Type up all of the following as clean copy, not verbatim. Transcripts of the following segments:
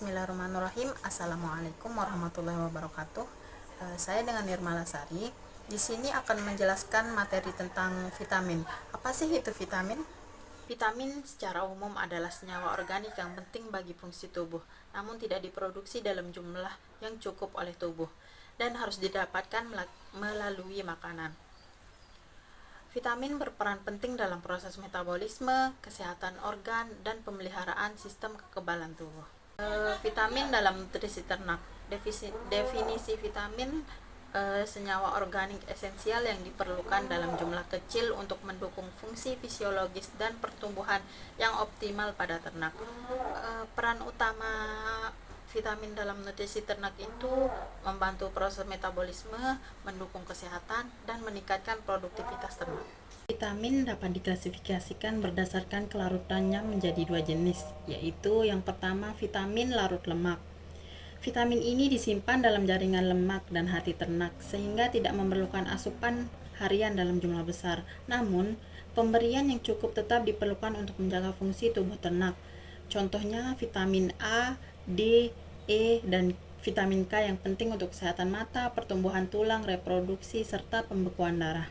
Bismillahirrahmanirrahim. Assalamualaikum warahmatullahi wabarakatuh. Saya dengan Nirmala Sari. Di sini akan menjelaskan materi tentang vitamin. Apa sih itu vitamin? Vitamin secara umum adalah senyawa organik yang penting bagi fungsi tubuh, namun tidak diproduksi dalam jumlah yang cukup oleh tubuh dan harus didapatkan melalui makanan. Vitamin berperan penting dalam proses metabolisme, kesehatan organ, dan pemeliharaan sistem kekebalan tubuh. Vitamin dalam nutrisi ternak. Definisi vitamin senyawa organik esensial yang diperlukan dalam jumlah kecil untuk mendukung fungsi fisiologis dan pertumbuhan yang optimal pada ternak. Peran utama vitamin dalam nutrisi ternak itu membantu proses metabolisme, mendukung kesehatan, dan meningkatkan produktivitas ternak. Vitamin dapat diklasifikasikan berdasarkan kelarutannya menjadi dua jenis, yaitu yang pertama vitamin larut lemak. Vitamin ini disimpan dalam jaringan lemak dan hati ternak sehingga tidak memerlukan asupan harian dalam jumlah besar. Namun, pemberian yang cukup tetap diperlukan untuk menjaga fungsi tubuh ternak. Contohnya vitamin A, D, E, dan vitamin K yang penting untuk kesehatan mata, pertumbuhan tulang, reproduksi, serta pembekuan darah.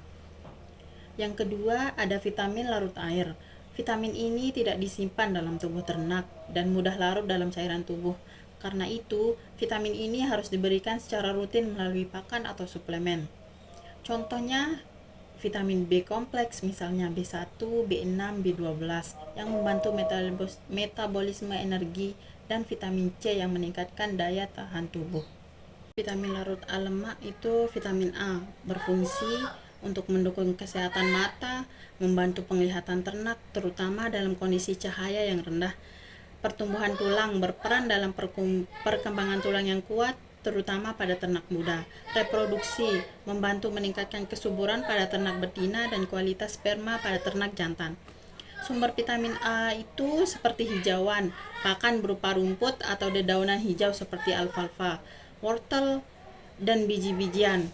Yang kedua, ada vitamin larut air. Vitamin ini tidak disimpan dalam tubuh ternak dan mudah larut dalam cairan tubuh. Karena itu, vitamin ini harus diberikan secara rutin melalui pakan atau suplemen. Contohnya, vitamin B kompleks misalnya B1, B6, B12 yang membantu metabolisme energi dan vitamin C yang meningkatkan daya tahan tubuh. Vitamin larut lemak itu vitamin A, berfungsi untuk mendukung kesehatan mata, membantu penglihatan ternak terutama dalam kondisi cahaya yang rendah. Pertumbuhan tulang, berperan dalam perkembangan tulang yang kuat terutama pada ternak muda. Reproduksi, membantu meningkatkan kesuburan pada ternak betina dan kualitas sperma pada ternak jantan. Sumber vitamin A itu seperti hijauan, pakan berupa rumput atau dedaunan hijau seperti alfalfa, wortel, dan biji-bijian.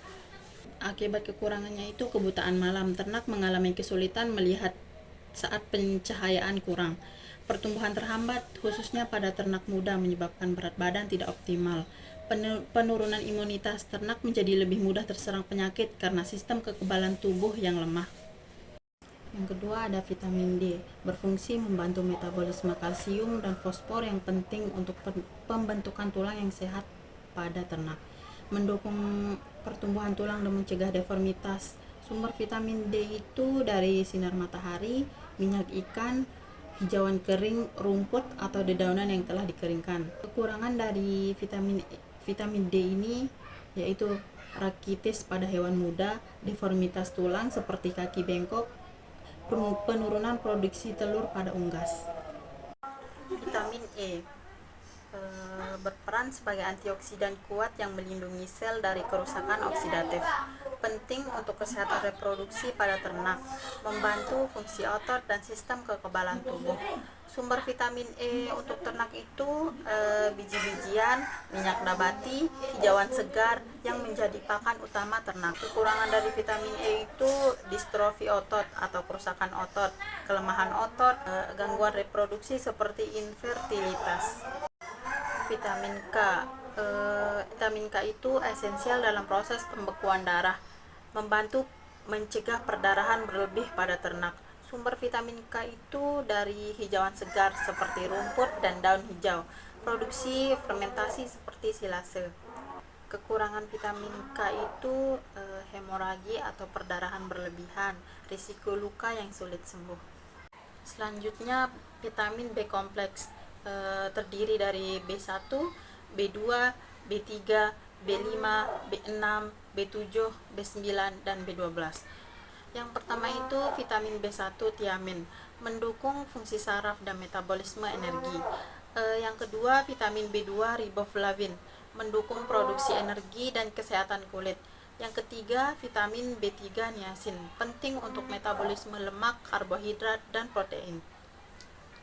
Akibat kekurangannya itu kebutaan malam, ternak mengalami kesulitan melihat saat pencahayaan kurang. Pertumbuhan terhambat khususnya pada ternak muda menyebabkan berat badan tidak optimal. Penurunan imunitas, ternak menjadi lebih mudah terserang penyakit karena sistem kekebalan tubuh yang lemah. Yang kedua ada vitamin D, berfungsi membantu metabolisme kalsium dan fosfor yang penting untuk pembentukan tulang yang sehat pada ternak. Mendukung pertumbuhan tulang dan mencegah deformitas. Sumber vitamin D itu dari sinar matahari, minyak ikan, hijauan kering, rumput atau dedaunan yang telah dikeringkan. Kekurangan dari vitamin D ini yaitu rakitis pada hewan muda, deformitas tulang seperti kaki bengkok, penurunan produksi telur pada unggas. Vitamin E berperan sebagai antioksidan kuat yang melindungi sel dari kerusakan oksidatif. Penting untuk kesehatan reproduksi pada ternak, membantu fungsi otot dan sistem kekebalan tubuh. Sumber vitamin E untuk ternak itu biji-bijian, minyak nabati, hijauan segar yang menjadi pakan utama ternak. Kekurangan dari vitamin E itu distrofi otot atau kerusakan otot, kelemahan otot, gangguan reproduksi seperti infertilitas. Vitamin K. Vitamin K itu esensial dalam proses pembekuan darah, membantu mencegah perdarahan berlebih pada ternak. Sumber vitamin K itu dari hijauan segar seperti rumput dan daun hijau, produksi fermentasi seperti silase. Kekurangan vitamin K itu hemoragi atau perdarahan berlebihan, risiko luka yang sulit sembuh. Selanjutnya vitamin B kompleks, terdiri dari B1, B2, B3, B5, B6, B7, B9, dan B12. Yang pertama itu vitamin B1 tiamin, mendukung fungsi saraf dan metabolisme energi. Yang kedua vitamin B2 riboflavin, mendukung produksi energi dan kesehatan kulit. Yang ketiga vitamin B3 niacin, penting untuk metabolisme lemak, karbohidrat, dan protein.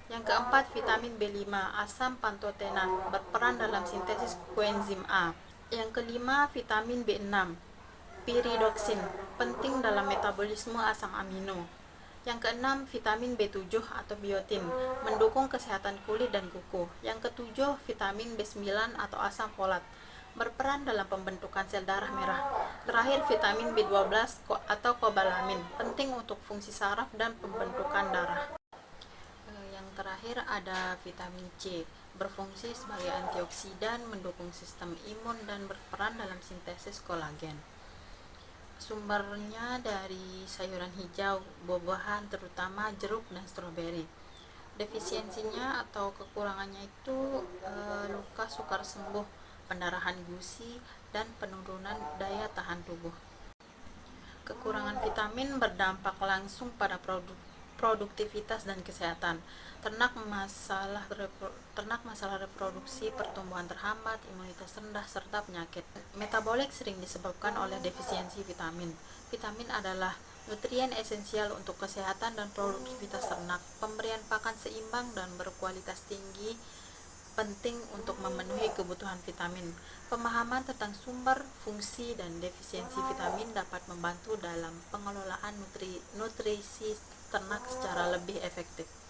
Yang keempat, vitamin B5, asam pantotena, berperan dalam sintesis koenzim A. Yang kelima, vitamin B6, piridoksin, penting dalam metabolisme asam amino. Yang keenam, vitamin B7 atau biotin, mendukung kesehatan kulit dan kuku. Yang ketujuh, vitamin B9 atau asam folat, berperan dalam pembentukan sel darah merah. Terakhir, vitamin B12 atau kobalamin, penting untuk fungsi saraf dan pembentukan darah. Yang terakhir ada vitamin C, berfungsi sebagai antioksidan, mendukung sistem imun dan berperan dalam sintesis kolagen. Sumbernya dari sayuran hijau, buah-buahan terutama jeruk dan stroberi. Defisiensinya atau kekurangannya itu luka sukar sembuh, pendarahan gusi, dan penurunan daya tahan tubuh. Kekurangan vitamin berdampak langsung pada produktivitas dan kesehatan ternak, masalah reproduksi, pertumbuhan terhambat, imunitas rendah, serta penyakit metabolik sering disebabkan oleh defisiensi vitamin. Vitamin adalah nutrien esensial untuk kesehatan dan produktivitas ternak. Pemberian pakan seimbang dan berkualitas tinggi penting untuk memenuhi kebutuhan vitamin. Pemahaman tentang sumber, fungsi, dan defisiensi vitamin dapat membantu dalam pengelolaan nutrisi ternak secara lebih efektif.